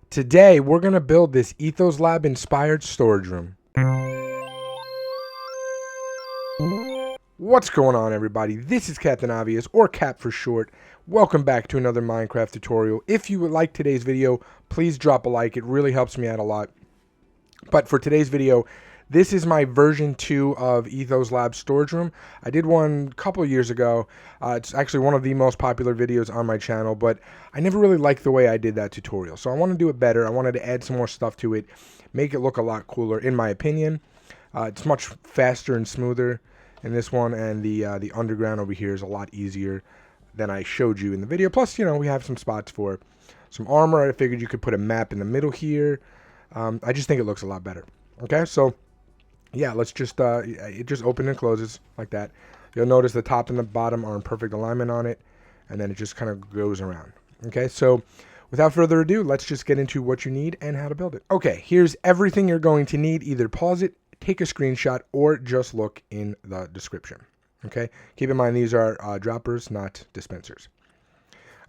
Today, we're going to build this EthosLab inspired storage room. What's going on, everybody? This is Captain Obvious, or Cap for short. Welcome back to another Minecraft tutorial. If you would like today's video, please drop a like. It really helps me out a lot. But for today's video, this is my version 2 of EthosLab Storage Room. I did one a couple of years ago. It's actually one of the most popular videos on my channel, but I never really liked the way I did that tutorial. So I want to do it better. I wanted to add some more stuff to it, make it look a lot cooler, in my opinion. It's much faster and smoother in this one, and the underground over here is a lot easier than I showed you in the video. Plus, you know, we have some spots for some armor. I figured you could put a map in the middle here. I just think it looks a lot better. Okay, so yeah, let's just, it just opens and closes like that. You'll notice the top and the bottom are in perfect alignment on it, and then it just kind of goes around. Okay, so without further ado, let's just get into what you need and how to build it. Okay, here's everything you're going to need. Either pause it, take a screenshot, or just look in the description. Okay, keep in mind these are droppers, not dispensers.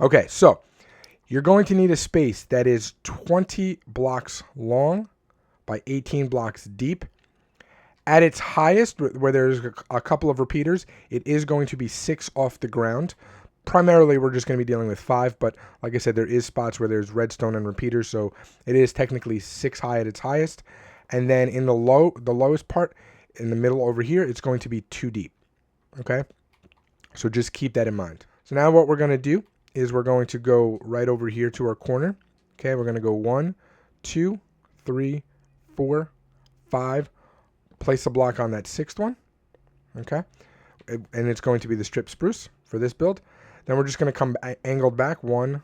Okay, so you're going to need a space that is 20 blocks long by 18 blocks deep. At its highest, where there's a couple of repeaters, it is going to be 6 off the ground. Primarily, we're just going to be dealing with 5, but like I said, there is spots where there's redstone and repeaters, so it is technically 6 high at its highest. And then in the lowest part, in the middle over here, it's going to be 2 deep. Okay? So just keep that in mind. So now what we're going to do is we're going to go right over here to our corner. Okay, we're going to go 1, 2, 3, 4, 5. Place a block on that 6th one. Okay, and it's going to be the strip spruce for this build. Then we're just going to come angled back 1.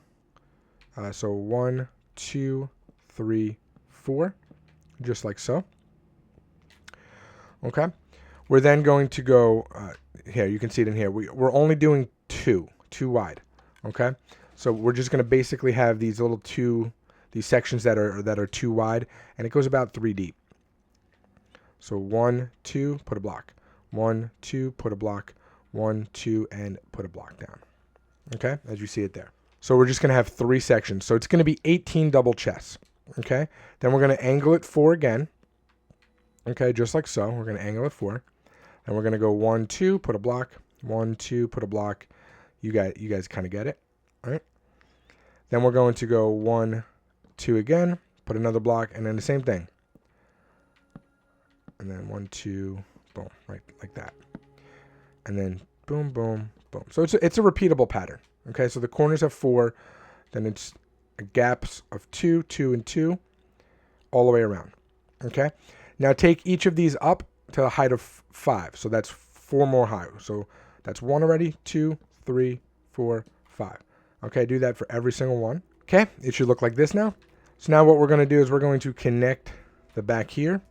So 1, 2, 3, 4, just like so. Okay, we're then going to go here. You can see it in here. We're only doing 2 wide. Okay, so we're just going to basically have these little these sections that are 2 wide, and it goes about 3 deep. So 1, 2, put a block. 1, 2, put a block. 1, 2, and put a block down. Okay, as you see it there. So we're just going to have 3 sections. So it's going to be 18 double chests. Okay, then we're going to angle it 4 again. Okay, just like so. We're going to angle it 4. And we're going to go 1, 2, put a block. 1, 2, put a block. You guys kind of get it. All right. Then we're going to go 1, 2 again. Put another block. And then the same thing. And then 1, 2, boom, right like that. And then boom, boom, boom. So it's a repeatable pattern. Okay, so the corners have 4, then it's gaps of 2, 2, and 2, all the way around. Okay, now take each of these up to a height of 5. So that's 4 more high. So that's 1 already, 2, 3, 4, 5. Okay, do that for every single one. Okay, it should look like this now. So now what we're going to do is we're going to connect the back here.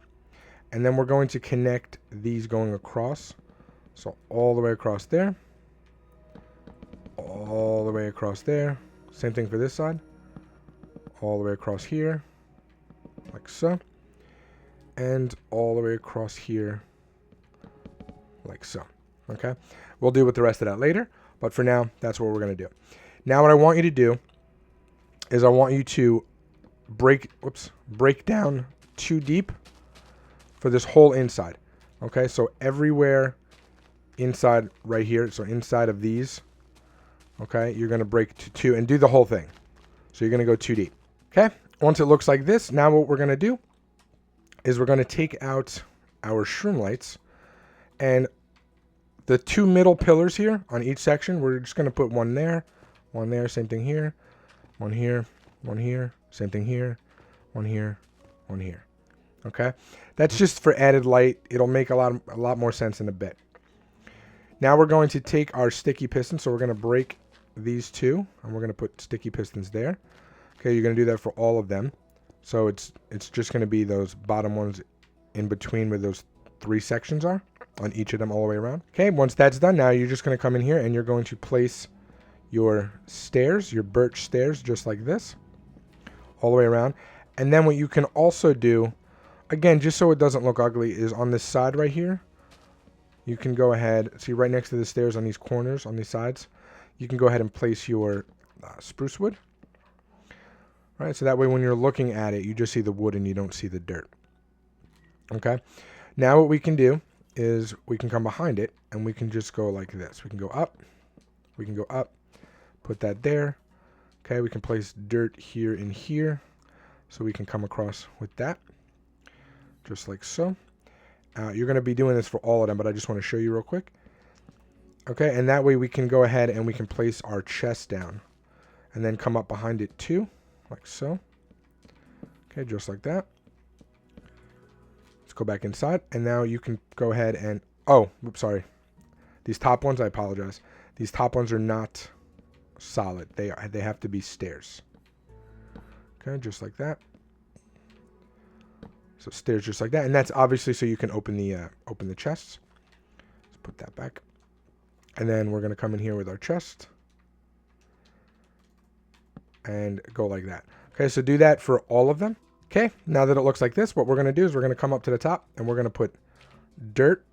And then we're going to connect these going across. So all the way across there. All the way across there. Same thing for this side. All the way across here. Like so. And all the way across here. Like so. Okay. We'll deal with the rest of that later. But for now, that's what we're going to do. Now what I want you to do is I want you to break down 2 deep. For this whole inside. Okay, so everywhere inside right here, so inside of these, okay, you're going to break to 2 and do the whole thing. So you're going to go 2 deep. Okay, once it looks like this, now what we're going to do is we're going to take out our Shroomlights, and the 2 middle pillars here on each section, we're just going to put 1 there, same thing here, 1 here, 1 here, same thing here, 1 here, 1 here. Okay, that's just for added light. It'll make a lot more sense in a bit. Now we're going to take our sticky piston. So we're going to break these 2, and we're going to put sticky pistons there. Okay, you're going to do that for all of them. So it's just going to be those bottom ones in between where those 3 sections are on each of them all the way around. Okay, once that's done, now you're just going to come in here and you're going to place your stairs, your birch stairs, just like this, all the way around. And then what you can also do, again, just so it doesn't look ugly, is on this side right here, you can go ahead, see right next to the stairs on these corners, on these sides, you can go ahead and place your spruce wood. right? So that way when you're looking at it, you just see the wood and you don't see the dirt. Okay. Now what we can do is we can come behind it and we can just go like this. We can go up. We can go up. Put that there. Okay. We can place dirt here and here. So we can come across with that. Just like so. You're going to be doing this for all of them, but I just want to show you real quick. Okay. And that way we can go ahead and we can place our chest down. And then come up behind it too. Like so. Okay. Just like that. Go back inside, and now you can go ahead and oops, sorry, these top ones, I apologize, these top ones are not solid. They have to be stairs. Okay, just like that. So stairs just like that, and that's obviously so you can open the chests. Let's put that back, and then we're gonna come in here with our chest and go like that. Okay, so do that for all of them. Okay, now that it looks like this, what we're going to do is we're going to come up to the top and we're going to put dirt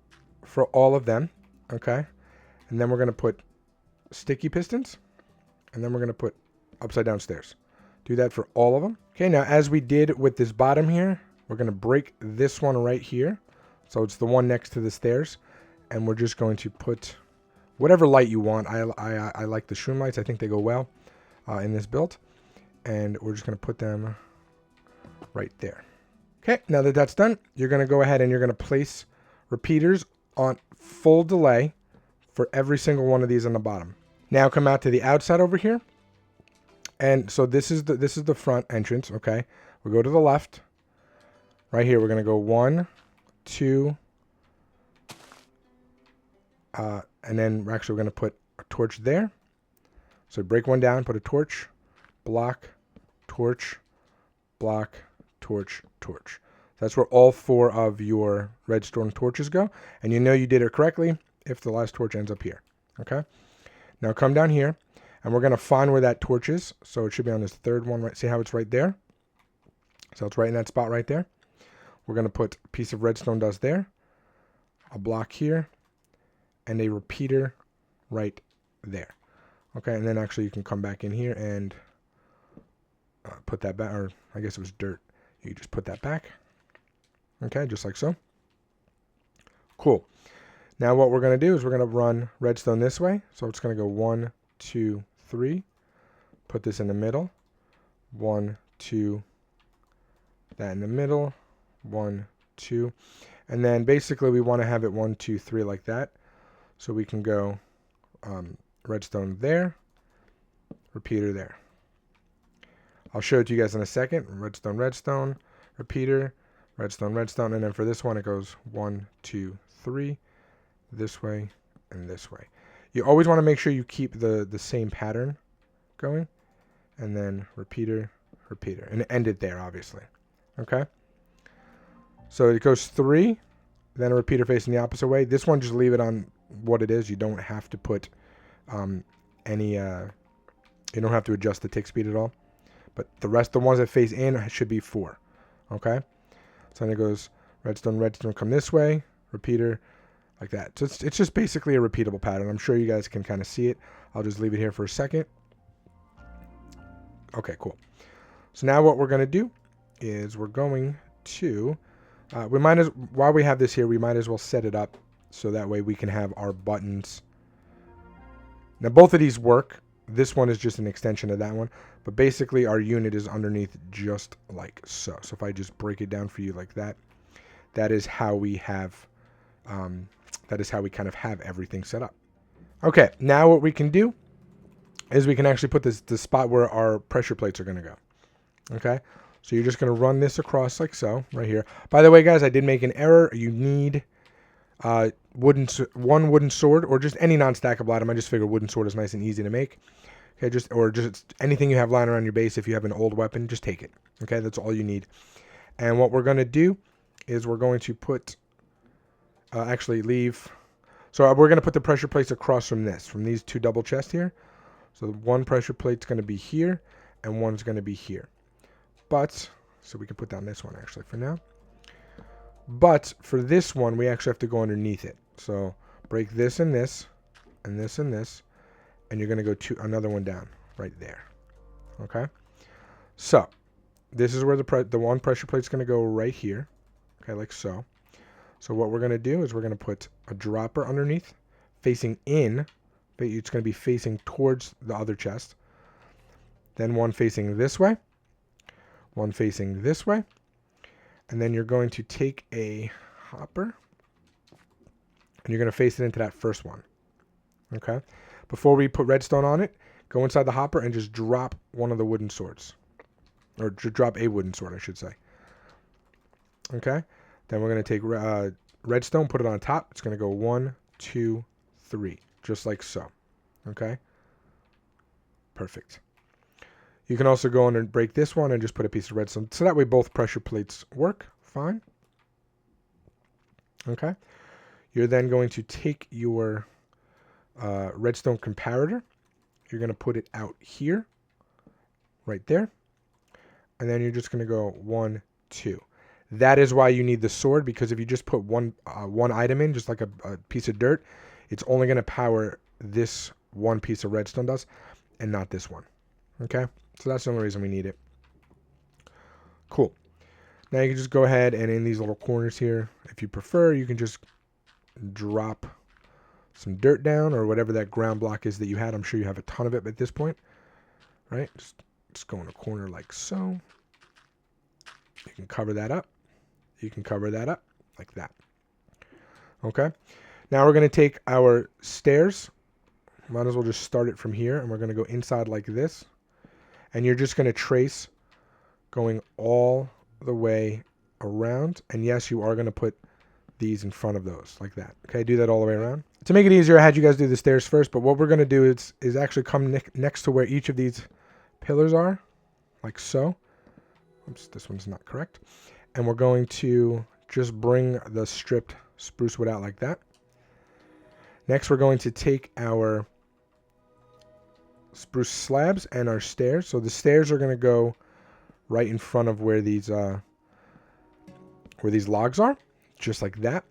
for all of them, okay? And then we're going to put sticky pistons, and then we're going to put upside down stairs. Do that for all of them. Okay, now as we did with this bottom here, we're going to break this one right here. So it's the one next to the stairs, and we're just going to put whatever light you want. I like the Shroomlights. I think they go well in this build. And we're just going to put them right there. Okay, now that that's done, you're going to go ahead and you're going to place repeaters on full delay for every single one of these on the bottom. Now come out to the outside over here. And so this is the front entrance, okay? We go to the left. Right here, we're going to go 1, 2, and then we're going to put a torch there. So break one down, put a torch, block, torch, block, torch, torch. That's where all 4 of your redstone torches go. And you know you did it correctly if the last torch ends up here. Okay? Now come down here, and we're going to find where that torch is. So it should be on this third one, right? See how it's right there? So it's right in that spot right there. We're going to put a piece of redstone dust there, a block here, and a repeater right there. Okay, and then actually you can come back in here and put that back, or I guess it was dirt. You just put that back. Okay, just like so. Cool. Now what we're going to do is we're going to run redstone this way. So it's going to go 1, 2, 3. Put this in the middle. 1, 2. That in the middle. 1, 2. And then basically we want to have it 1, 2, 3 like that. So we can go redstone there. Repeater there. I'll show it to you guys in a second. Redstone, redstone, repeater, redstone, redstone. And then for this one, it goes 1, 2, 3, this way and this way. You always want to make sure you keep the same pattern going. And then repeater, repeater. And end it there, obviously. Okay? So it goes 3, then a repeater facing the opposite way. This one, just leave it on what it is. You don't have to put you don't have to adjust the tick speed at all. But the rest, the ones that face in, should be 4. Okay? So then it goes redstone, redstone, come this way, repeater, like that. So it's just basically a repeatable pattern. I'm sure you guys can kind of see it. I'll just leave it here for a second. Okay, cool. So now what we're going to do is we're going to, while we have this here, we might as well set it up so that way we can have our buttons. Now both of these work. This one is just an extension of that one. But basically our unit is underneath just like so. So if I just break it down for you like that, that is how we have, that is how we kind of have everything set up. Okay, now what we can do is we can actually put the spot where our pressure plates are going to go. Okay, so you're just going to run this across like so, right here. By the way, guys, I did make an error. You need one wooden sword or just any non-stackable item. I just figured wooden sword is nice and easy to make. Okay, just anything you have lying around your base. If you have an old weapon, just take it. Okay, that's all you need. And what we're going to do is we're going to put, so we're going to put the pressure plates across from these 2 double chests here. So one pressure plate's going to be here, and one's going to be here. But, so we can put down this one actually for now. But for this one, we actually have to go underneath it. So break this and this, and this and this, and you're going to go to another one down right there. Okay? So this is where the one pressure plate is going to go right here. Okay, like so. So what we're going to do is we're going to put a dropper underneath, facing in. It's going to be facing towards the other chest. Then one facing this way. One facing this way. And then you're going to take a hopper and you're going to face it into that first one. Okay? Before we put redstone on it, go inside the hopper and just drop one of the wooden swords. Or drop a wooden sword, I should say. Okay? Then we're going to take redstone, put it on top. It's going to go 1, 2, 3. Just like so. Okay? Perfect. You can also go in and break this one and just put a piece of redstone. So that way both pressure plates work fine. Okay? You're then going to take your redstone comparator. You're going to put it out here. Right there. And then you're just going to go 1, 2. That is why you need the sword, because if you just put one item in, just like a piece of dirt, it's only going to power this one piece of redstone does, and not this one. Okay? So that's the only reason we need it. Cool. Now you can just go ahead and in these little corners here, if you prefer, you can just drop some dirt down or whatever that ground block is that you had. I'm sure you have a ton of it at this point. Right? Just go in a corner like so. You can cover that up. You can cover that up like that. Okay? Now we're going to take our stairs. Might as well just start it from here. And we're going to go inside like this. And you're just going to trace going all the way around. And yes, you are going to put these in front of those like that. Okay? Do that all the way around. To make it easier, I had you guys do the stairs first. But what we're going to do is actually come next to where each of these pillars are. Like so. Oops, this one's not correct. And we're going to just bring the stripped spruce wood out like that. Next, we're going to take our spruce slabs and our stairs. So the stairs are going to go right in front of where these logs are, just like that.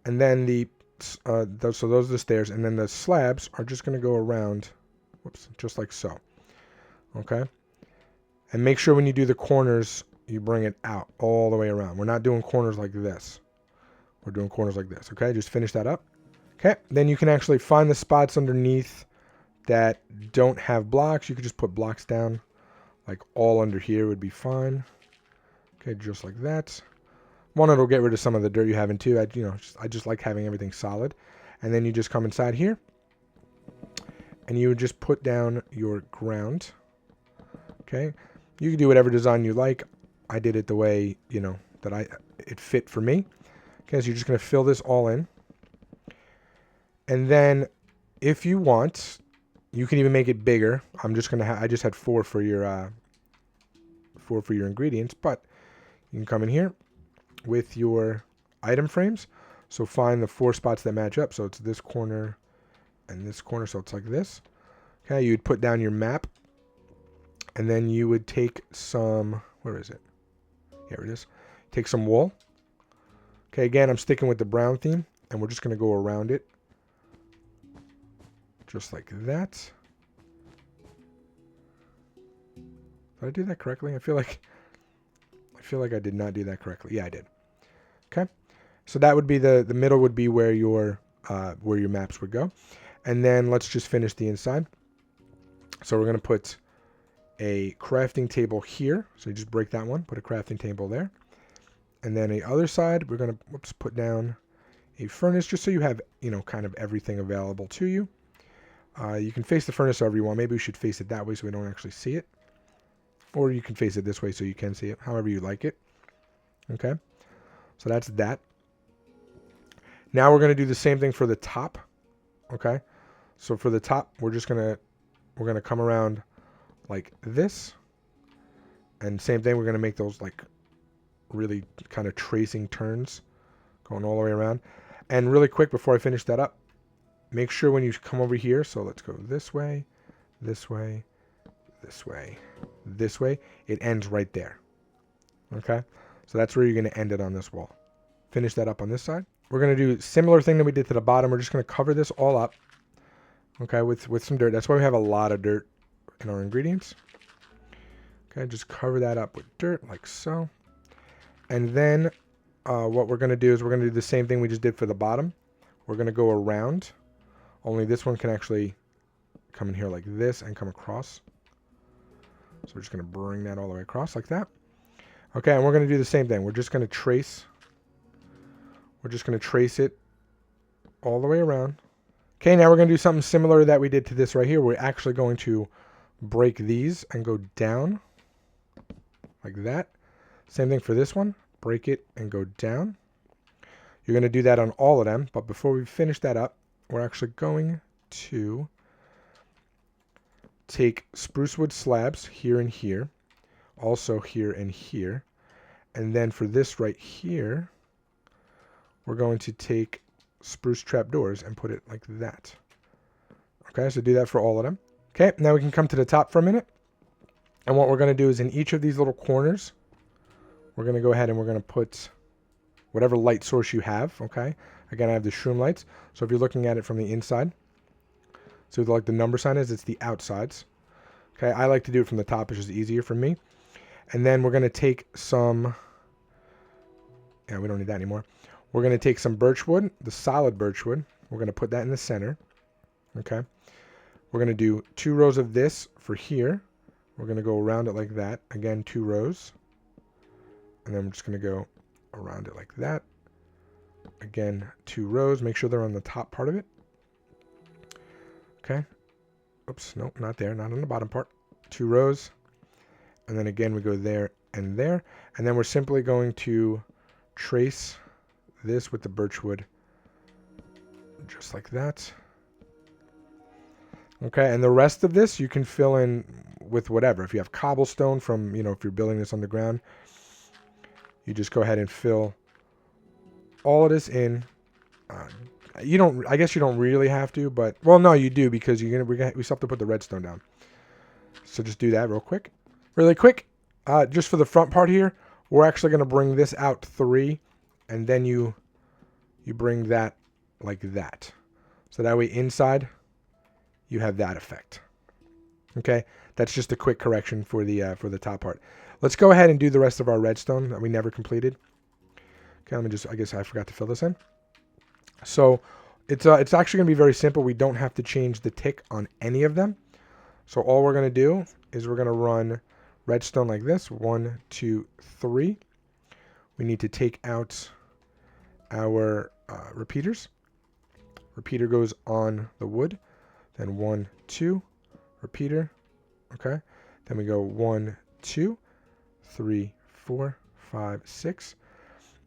And then so those are the stairs, and then the slabs are just going to go around, whoops, just like so. Okay. And make sure when you do the corners, you bring it out all the way around. We're not doing corners like this. We're doing corners like this. Okay, just finish that up. Okay, then you can actually find the spots underneath that don't have blocks. You could just put blocks down, like all under here would be fine. Okay, just like that. One, it'll get rid of some of the dirt you have in too. I just like having everything solid. And then you just come inside here, and you would just put down your ground. Okay, you can do whatever design you like. I did it the way, that it fit for me. Okay, so you're just going to fill this all in. And then if you want, you can even make it bigger. I just had 4 for your ingredients, but you can come in here with your item frames. So find the 4 spots that match up. So it's this corner and this corner. So it's like this. Okay, you'd put down your map. And then you would take some, where is it? Here it is. Take some wool. Okay, again, I'm sticking with the brown theme, and we're just going to go around it. Just like that. Did I do that correctly? I feel like I did not do that correctly. Yeah, I did. Okay. So that would be the middle would be where your maps would go. And then let's just finish the inside. So we're going to put a crafting table here. So you just break that one, put a crafting table there. And then the other side, we're going to put down a furnace just so you have, kind of everything available to you. You can face the furnace however you want. Maybe we should face it that way so we don't actually see it. Or you can face it this way so you can see it, however you like it. Okay? So that's that. Now we're going to do the same thing for the top. Okay? So for the top, we're going to come around like this. And same thing, we're going to make those like really kind of tracing turns going all the way around. And really quick before I finish that up, make sure when you come over here, so let's go this way, this way, this way, this way, it ends right there. Okay? So that's where you're going to end it on this wall. Finish that up on this side. We're going to do a similar thing that we did to the bottom. We're just going to cover this all up, okay, with some dirt. That's why we have a lot of dirt in our ingredients. Okay, just cover that up with dirt like so. And then what we're going to do is we're going to do the same thing we just did for the bottom. We're going to go around. Only this one can actually come in here like this and come across. So we're just going to bring that all the way across like that. Okay, and we're going to do the same thing. We're just going to trace. We're just going to trace it all the way around. Okay, now we're going to do something similar that we did to this right here. We're actually going to break these and go down like that. Same thing for this one. Break it and go down. You're going to do that on all of them. But before we finish that up, we're actually going to take spruce wood slabs here and here. Also here and here. And then for this right here, we're going to take spruce trapdoors and put it like that. Okay, so do that for all of them. Okay, now we can come to the top for a minute. And what we're going to do is in each of these little corners, we're going to go ahead and we're going to put whatever light source you have, okay? Again, I have the Shroomlights. So if you're looking at it from the inside, so like the number sign is, it's the outsides. Okay, I like to do it from the top. It's just easier for me. And then we're going to take some, yeah, we don't need that anymore. We're going to take some birch wood, the solid birch wood. We're going to put that in the center, okay? We're going to do 2 rows of this for here. We're going to go around it like that. Again, 2 rows. And then we're just going to go around it like that. Again, 2 rows. Make sure they're on the top part of it. Okay. Oops, nope, not there. Not on the bottom part. 2 rows. And then again, we go there and there. And then we're simply going to trace this with the birch wood. Just like that. Okay, and the rest of this you can fill in with whatever. If you have cobblestone from, you know, if you're building this on the ground, you just go ahead and fill all of this in. You don't, I guess you don't really have to, but, well, no, you do, because we still have to put the redstone down. So just do that real quick. Really quick, just for the front part here, we're actually going to bring this out 3, and then you bring that like that. So that way inside, you have that effect. Okay, that's just a quick correction for the top part. Let's go ahead and do the rest of our redstone that we never completed. Okay, let me just, I guess I forgot to fill this in. So it's actually going to be very simple. We don't have to change the tick on any of them. So all we're going to do is we're going to run redstone like this. 1, 2, 3. We need to take out our repeaters. Repeater goes on the wood. Then 1, 2, repeater. Okay. Then we go 1, 2, 3, 4, 5, 6.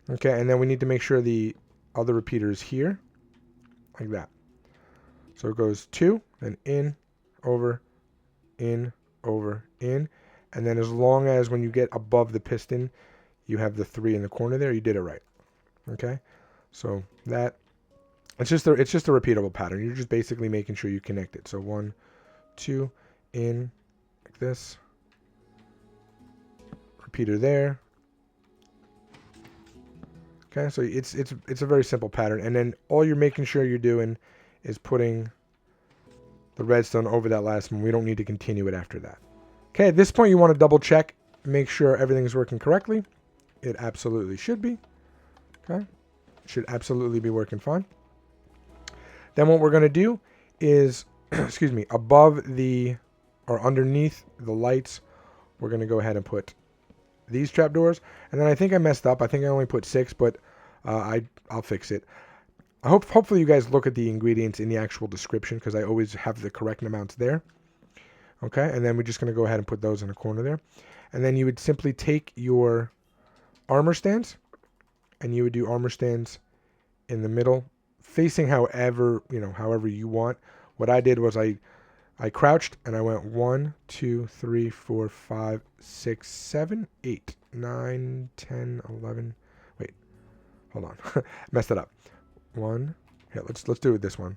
Okay, and then we need to make sure the other repeater is here, like that. So it goes 2, then in, over, in, over, in. And then as long as when you get above the piston, you have the 3 in the corner there, you did it right. Okay, so that, it's just a repeatable pattern. You're just basically making sure you connect it. So 1, 2, in, like this. Repeater there. Okay, so it's a very simple pattern. And then all you're making sure you're doing is putting the redstone over that last one. We don't need to continue it after that. Okay, at this point you want to double check, make sure everything's working correctly. It absolutely should be. Okay, it should absolutely be working fine. Then what we're going to do is, excuse me, above the, or underneath the lights, we're going to go ahead and put these trapdoors. And then I think I messed up. I think I only put 6, but I'll fix it. Hopefully you guys look at the ingredients in the actual description, because I always have the correct amounts there. Okay, and then we're just going to go ahead and put those in the corner there. And then you would simply take your armor stands, and you would do armor stands in the middle, facing however you want. What I did was I crouched and I went 1, 2, 3, 4, 5, 6, 7, 8, 9, 10, 11. Wait, hold on, messed it up. 1. Here, let's do it with this one.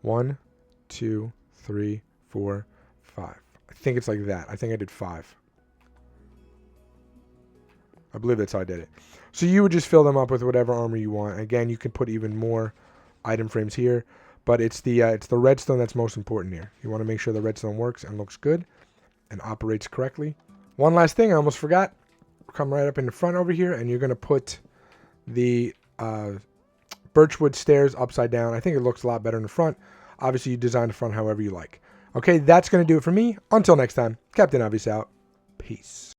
1, 2, 3, 4, 5. I think it's like that. I think I did 5. I believe that's how I did it. So you would just fill them up with whatever armor you want. Again, you can put even more item frames here, but it's the redstone that's most important here. You want to make sure the redstone works and looks good, and operates correctly. One last thing I almost forgot. Come right up in the front over here, and you're going to put the birchwood stairs upside down. I think it looks a lot better in the front. Obviously, you design the front however you like. Okay, that's going to do it for me. Until next time, Captain Obvious out. Peace.